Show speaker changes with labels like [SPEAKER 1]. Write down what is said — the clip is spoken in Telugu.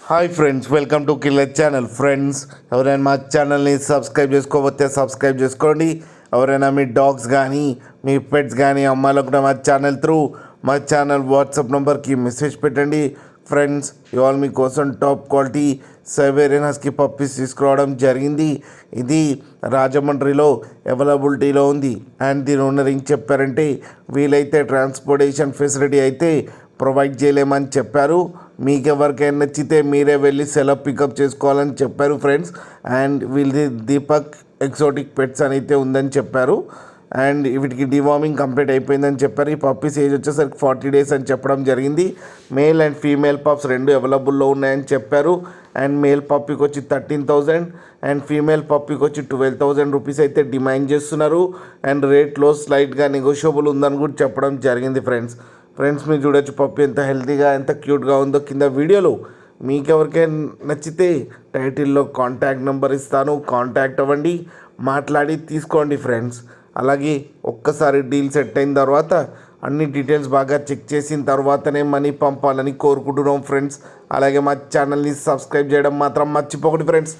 [SPEAKER 1] Hi friends, welcome to killer channel. Friends, ఎవరైనా మా ఛానల్ని సబ్స్క్రైబ్ చేసుకోకపోతే సబ్స్క్రైబ్ చేసుకోండి. ఎవరైనా మీ డాగ్స్ కానీ మీ పెట్స్ కానీ అమ్మాలనుకుంటే మా ఛానల్ త్రూ మా ఛానల్ వాట్సాప్ నెంబర్కి మెసేజ్ పెట్టండి. ఫ్రెండ్స్, ఇవాళ మీకోసం top quality Siberian husky puppies తీసుకురావడం జరిగింది. ఇది రాజమండ్రిలో అవైలబిలిటీలో ఉంది. అండ్ దీని ఓనర్ ఏం చెప్పారంటే, వీలైతే ట్రాన్స్పోర్టేషన్ ఫెసిలిటీ అయితే ప్రొవైడ్ చేయలేమని చెప్పారు. మీకు ఎవరికైనా నచ్చితే మీరే వెళ్ళి సెలవు పికప్ చేసుకోవాలని చెప్పారు ఫ్రెండ్స్. అండ్ వీళ్ళది దీపక్ ఎక్సోటిక్ పెట్స్ అని అయితే ఉందని చెప్పారు. అండ్ వీటికి డివార్మింగ్ కంప్లీట్ అయిపోయిందని చెప్పారు. ఈ పప్పీస్ ఏజ్ వచ్చేసరికి 40 days అని చెప్పడం జరిగింది. మేల్ అండ్ ఫీమేల్ పప్స్ రెండు అవైలబుల్లో ఉన్నాయని చెప్పారు. అండ్ మేల్ పప్పీకి వచ్చి 13,000 అండ్ ఫీమేల్ పప్పీకి వచ్చి 12,000 రూపీస్ అయితే డిమాండ్ చేస్తున్నారు. అండ్ రేట్లో స్లైట్గా నెగోషియబుల్ ఉందని కూడా చెప్పడం జరిగింది ఫ్రెండ్స్ మీరు చూడొచ్చు పప్పి ఎంత హెల్తీగా ఎంత క్యూట్గా ఉందో కింద వీడియోలో. మీకు ఎవరికైనా నచ్చితే టైటిల్లో కాంటాక్ట్ నెంబర్ ఇస్తాను, కాంటాక్ట్ అవ్వండి, మాట్లాడి తీసుకోండి ఫ్రెండ్స్. అలాగే ఒక్కసారి డీల్ సెట్ అయిన తర్వాత అన్ని డీటెయిల్స్ బాగా చెక్ చేసిన తర్వాతనే మనీ పంపాలని కోరుకుంటున్నాం ఫ్రెండ్స్. అలాగే మా ఛానల్ని సబ్స్క్రైబ్ చేయడం మాత్రం మర్చిపోకండి ఫ్రెండ్స్.